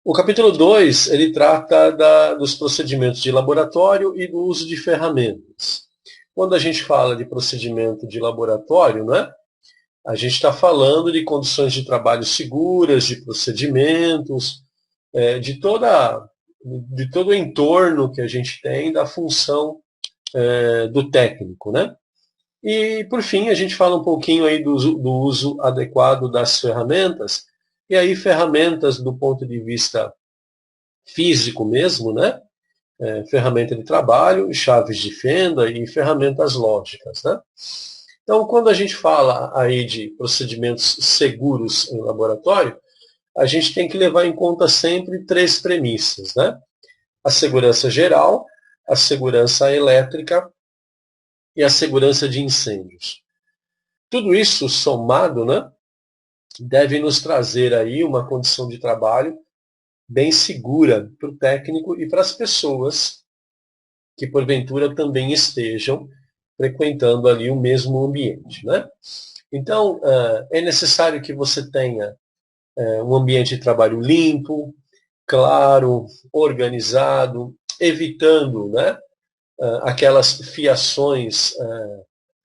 O capítulo 2 ele trata dos procedimentos de laboratório e do uso de ferramentas. Quando a gente fala de procedimento de laboratório, né, a gente está falando de condições de trabalho seguras, de procedimentos, de todo o entorno que a gente tem da função do técnico, né? E, por fim, a gente fala um pouquinho aí do uso adequado das ferramentas, e aí ferramentas do ponto de vista físico mesmo, né? Ferramenta de trabalho, chaves de fenda e ferramentas lógicas, né? Então, quando a gente fala aí de procedimentos seguros em laboratório, a gente tem que levar em conta sempre três premissas, né? A segurança geral, a segurança elétrica e a segurança de incêndios. Tudo isso somado, né, deve nos trazer aí uma condição de trabalho bem segura para o técnico e para as pessoas que porventura também estejam frequentando ali o mesmo ambiente, né? Então, é necessário que você tenha um ambiente de trabalho limpo, claro, organizado, evitando, né, aquelas fiações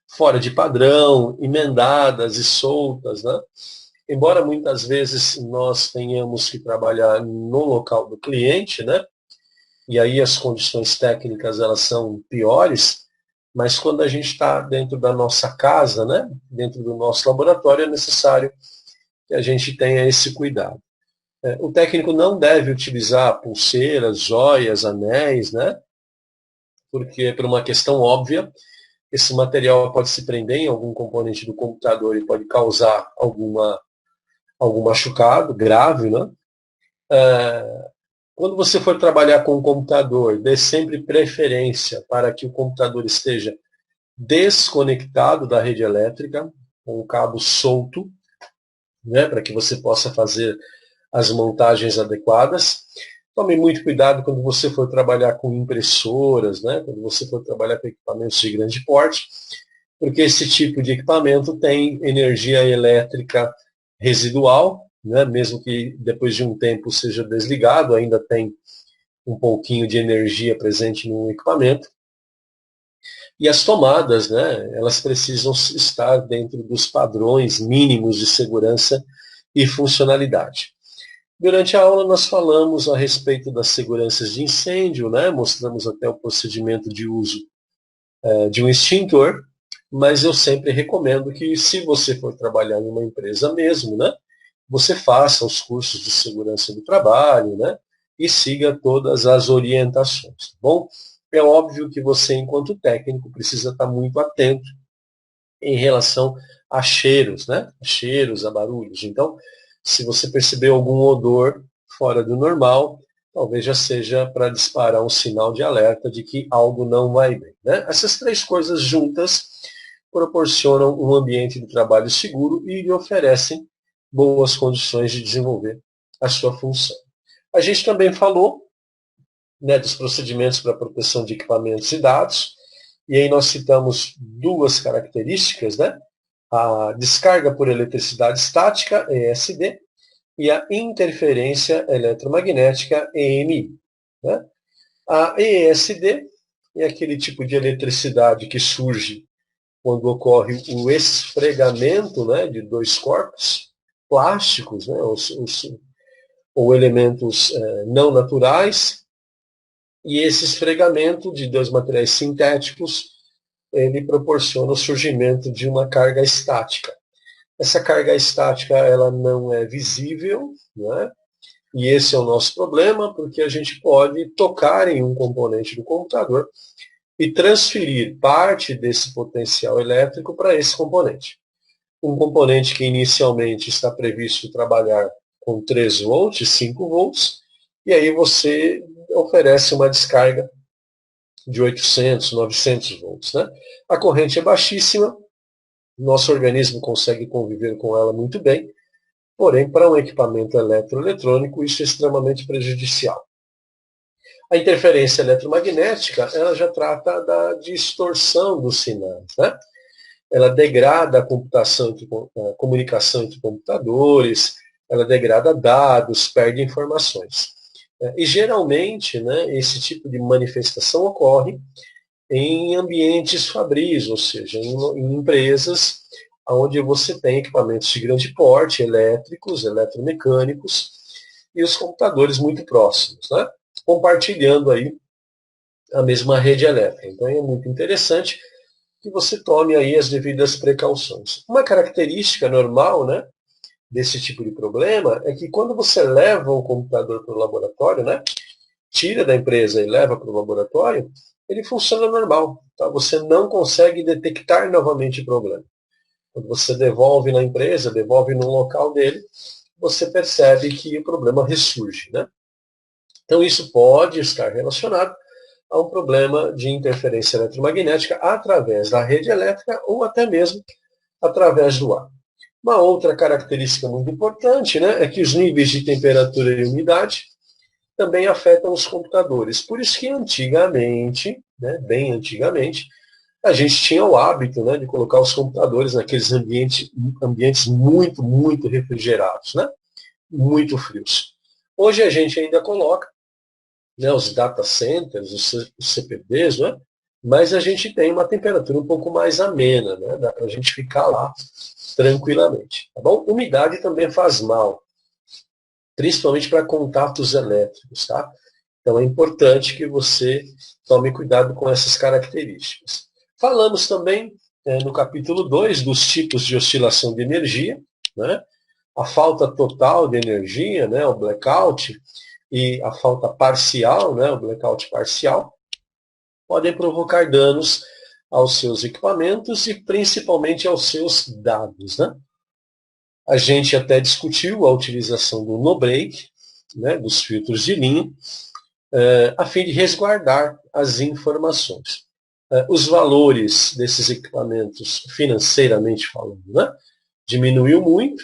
fora de padrão, emendadas e soltas, né? Embora muitas vezes nós tenhamos que trabalhar no local do cliente, né? E aí as condições técnicas elas são piores, mas quando a gente está dentro da nossa casa, né? Dentro do nosso laboratório, é necessário que a gente tenha esse cuidado. O técnico não deve utilizar pulseiras, joias, anéis, né? Porque, por uma questão óbvia, esse material pode se prender em algum componente do computador e pode causar algum machucado grave, né? Quando você for trabalhar com o computador, dê sempre preferência para que o computador esteja desconectado da rede elétrica, com o cabo solto, né, para que você possa fazer as montagens adequadas. Tome muito cuidado quando você for trabalhar com impressoras, né, quando você for trabalhar com equipamentos de grande porte, porque esse tipo de equipamento tem energia elétrica residual, né, mesmo que depois de um tempo seja desligado, ainda tem um pouquinho de energia presente no equipamento. E as tomadas, né, elas precisam estar dentro dos padrões mínimos de segurança e funcionalidade. Durante a aula nós falamos a respeito das seguranças de incêndio, né, mostramos até o procedimento de uso de um extintor, mas eu sempre recomendo que, se você for trabalhar em uma empresa mesmo, né, você faça os cursos de segurança do trabalho, né, e siga todas as orientações, tá bom? É óbvio que você, enquanto técnico, precisa estar muito atento em relação a cheiros, né, a cheiros, a barulhos. Então, se você perceber algum odor fora do normal, talvez já seja para disparar um sinal de alerta de que algo não vai bem, né? Essas três coisas juntas proporcionam um ambiente de trabalho seguro e lhe oferecem boas condições de desenvolver a sua função. A gente também falou, né, dos procedimentos para proteção de equipamentos e dados, e aí nós citamos duas características, né? A descarga por eletricidade estática, ESD, e a interferência eletromagnética, EMI. Né? A ESD é aquele tipo de eletricidade que surge quando ocorre o esfregamento, né, de dois corpos plásticos, né, ou elementos não naturais, e esse esfregamento de dois materiais sintéticos ele proporciona o surgimento de uma carga estática. Essa carga estática ela não é visível, né? E esse é o nosso problema, porque a gente pode tocar em um componente do computador e transferir parte desse potencial elétrico para esse componente. Um componente que inicialmente está previsto trabalhar com 3 volts, 5 volts, e aí você oferece uma descarga de 800, 900 volts. Né? A corrente é baixíssima, nosso organismo consegue conviver com ela muito bem, porém, para um equipamento eletroeletrônico, isso é extremamente prejudicial. A interferência eletromagnética, ela já trata da distorção dos sinais, né? Ela degrada a comunicação entre computadores, ela degrada dados, perde informações. E geralmente, né, esse tipo de manifestação ocorre em ambientes fabris, ou seja, em empresas onde você tem equipamentos de grande porte, elétricos, eletromecânicos, e os computadores muito próximos, né, compartilhando aí a mesma rede elétrica. Então é muito interessante que você tome aí as devidas precauções. Uma característica normal, né, desse tipo de problema é que quando você leva o computador para o laboratório, né, tira da empresa e leva para o laboratório, ele funciona normal. Tá? Você não consegue detectar novamente o problema. Quando você devolve na empresa, devolve no local dele, você percebe que o problema ressurge. Né? Então isso pode estar relacionado a um problema de interferência eletromagnética através da rede elétrica ou até mesmo através do ar. Uma outra característica muito importante, né, é que os níveis de temperatura e umidade também afetam os computadores. Por isso que antigamente, né, bem antigamente, a gente tinha o hábito, né, de colocar os computadores naqueles ambientes muito, muito refrigerados, né, muito frios. Hoje a gente ainda coloca, né, os data centers, os CPDs, né, mas a gente tem uma temperatura um pouco mais amena, né, dá para a gente ficar lá tranquilamente. Tá bom? Umidade também faz mal, principalmente para contatos elétricos. Tá? Então é importante que você tome cuidado com essas características. Falamos também no capítulo 2 dos tipos de oscilação de energia, né? A falta total de energia, né? O blackout, e a falta parcial, né? O blackout parcial, podem provocar danos aos seus equipamentos e principalmente aos seus dados. Né? A gente até discutiu a utilização do no-break, né, dos filtros de linha, a fim de resguardar as informações. Os valores desses equipamentos, financeiramente falando, né, diminuiu muito,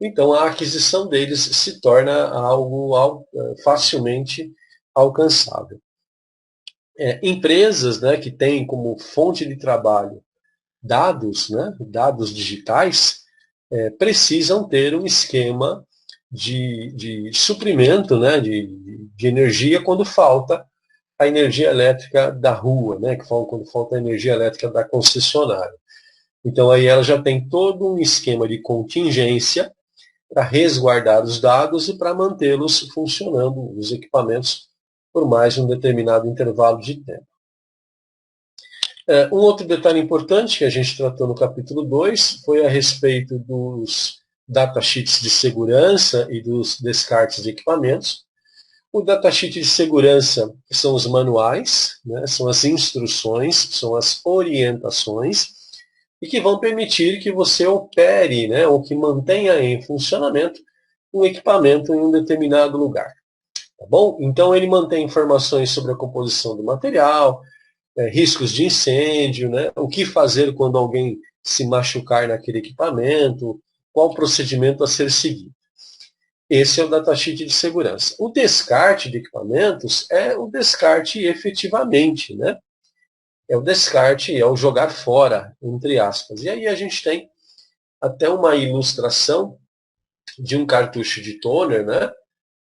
então a aquisição deles se torna algo facilmente alcançável. Empresas, né, que têm como fonte de trabalho dados, né, dados digitais, precisam ter um esquema de suprimento, né, de energia quando falta a energia elétrica da rua, né, quando falta a energia elétrica da concessionária. Então aí ela já tem todo um esquema de contingência para resguardar os dados e para mantê-los funcionando, os equipamentos, por mais um determinado intervalo de tempo. Um outro detalhe importante que a gente tratou no capítulo 2 foi a respeito dos datasheets de segurança e dos descartes de equipamentos. O datasheet de segurança são os manuais, né, são as instruções, são as orientações, e que vão permitir que você opere, né, ou que mantenha em funcionamento um equipamento em um determinado lugar. Tá bom? Então ele mantém informações sobre a composição do material, riscos de incêndio, né? O que fazer quando alguém se machucar naquele equipamento, qual o procedimento a ser seguido. Esse é o datasheet de segurança. O descarte de equipamentos é o descarte efetivamente, né? É o descarte, é o jogar fora, entre aspas. E aí a gente tem até uma ilustração de um cartucho de toner, né?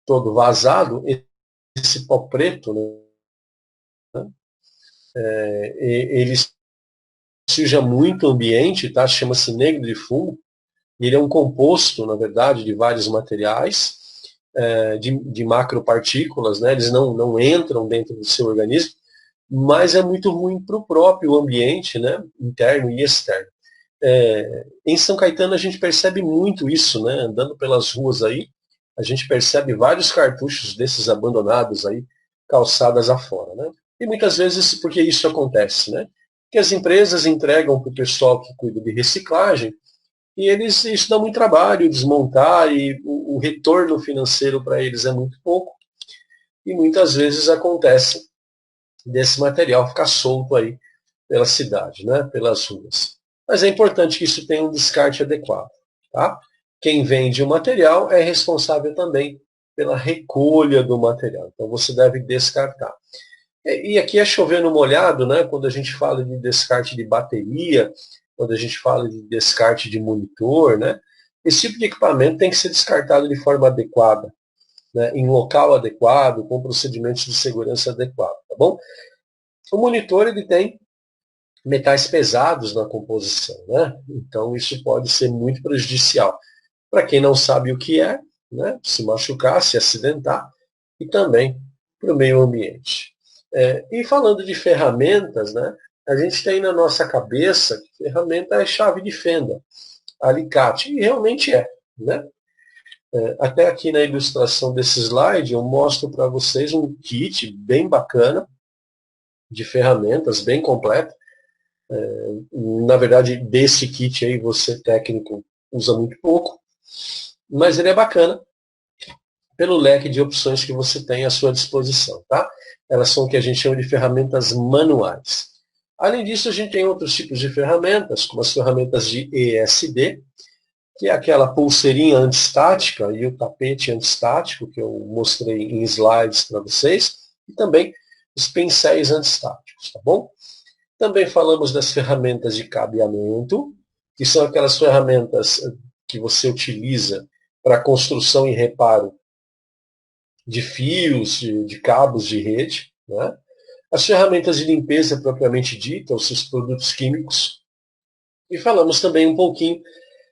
Todo vazado, esse pó preto, né? Ele suja muito o ambiente, tá? Chama-se negro de fumo. Ele é um composto, na verdade, de vários materiais, de macropartículas, né? Eles não entram dentro do seu organismo, mas é muito ruim para o próprio ambiente, né? Interno e externo. Em São Caetano a gente percebe muito isso, né? Andando pelas ruas aí, a gente percebe vários cartuchos desses abandonados aí, calçadas afora, né? E muitas vezes, porque isso acontece, né? Que as empresas entregam para o pessoal que cuida de reciclagem e isso dá muito trabalho, desmontar, e o retorno financeiro para eles é muito pouco, e muitas vezes acontece desse material ficar solto aí pela cidade, né, pelas ruas. Mas é importante que isso tenha um descarte adequado. Tá? Quem vende o material é responsável também pela recolha do material, então você deve descartar. E aqui é chover no molhado, né, quando a gente fala de descarte de bateria, quando a gente fala de descarte de monitor, né, Esse tipo de equipamento tem que ser descartado de forma adequada, né, em local adequado, com procedimentos de segurança adequados, tá bom? O monitor ele tem metais pesados na composição, né? Então isso pode ser muito prejudicial. Para quem não sabe o que é, né, se machucar, se acidentar, e também para o meio ambiente. E falando de ferramentas, né, a gente tem na nossa cabeça que ferramenta é chave de fenda, alicate, e realmente é. Né? Até aqui na ilustração desse slide eu mostro para vocês um kit bem bacana de ferramentas, bem completo. Na verdade, desse kit aí você técnico usa muito pouco, mas ele é bacana pelo leque de opções que você tem à sua disposição. Tá? Elas são o que a gente chama de ferramentas manuais. Além disso, a gente tem outros tipos de ferramentas, como as ferramentas de ESD, que é aquela pulseirinha antistática e o tapete antistático, que eu mostrei em slides para vocês, e também os pincéis antistáticos, tá bom? Também falamos das ferramentas de cabeamento, que são aquelas ferramentas que você utiliza para construção e reparo de fios, de cabos de rede, né? As ferramentas de limpeza propriamente dita, os seus produtos químicos, e falamos também um pouquinho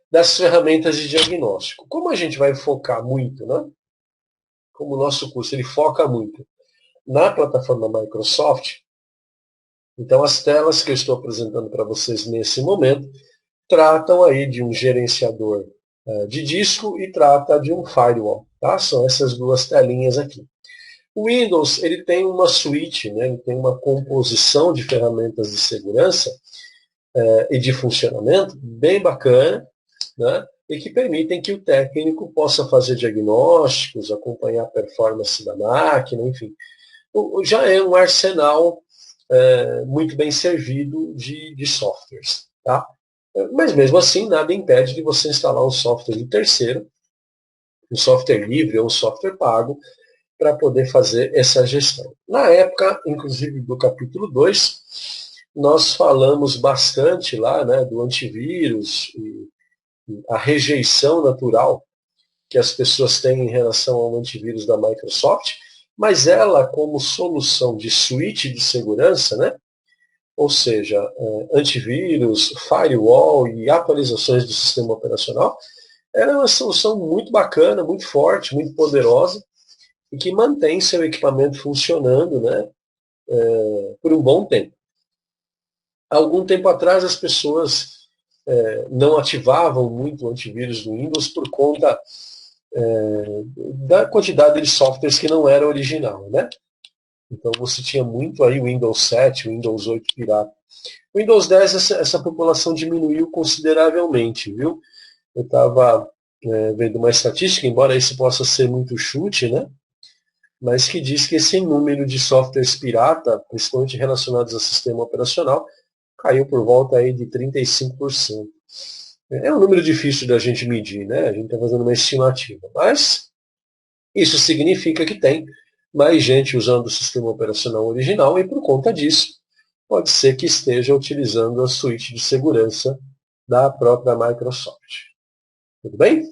das ferramentas de diagnóstico. Como a gente vai focar muito, né? Como o nosso curso ele foca muito na plataforma Microsoft, então as telas que eu estou apresentando para vocês nesse momento tratam aí de um gerenciador de disco e trata de um firewall. Tá? São essas duas telinhas aqui. O Windows ele tem uma suíte, né? Ele tem uma composição de ferramentas de segurança e de funcionamento bem bacana, né? E que permitem que o técnico possa fazer diagnósticos, acompanhar a performance da máquina, enfim. Já é um arsenal muito bem servido de softwares. Tá? Mas mesmo assim, nada impede de você instalar um software de terceiro, um software livre ou um software pago, para poder fazer essa gestão. Na época, inclusive do capítulo 2, nós falamos bastante lá, né, do antivírus e a rejeição natural que as pessoas têm em relação ao antivírus da Microsoft, mas ela como solução de suíte de segurança, né, ou seja, antivírus, firewall e atualizações do sistema operacional, ela é uma solução muito bacana, muito forte, muito poderosa, e que mantém seu equipamento funcionando, né, por um bom tempo. Há algum tempo atrás as pessoas não ativavam muito o antivírus do Windows por conta da quantidade de softwares que não era original, né? Então você tinha muito aí o Windows 7, o Windows 8 pirata. O Windows 10 essa população diminuiu consideravelmente, viu? Eu estava vendo uma estatística, embora isso possa ser muito chute, né? Mas que diz que esse número de softwares pirata, principalmente relacionados ao sistema operacional, caiu por volta aí de 35%. É um número difícil da gente medir, né? A gente está fazendo uma estimativa. Mas isso significa que tem mais gente usando o sistema operacional original e, por conta disso, pode ser que esteja utilizando a suíte de segurança da própria Microsoft. Tudo bem?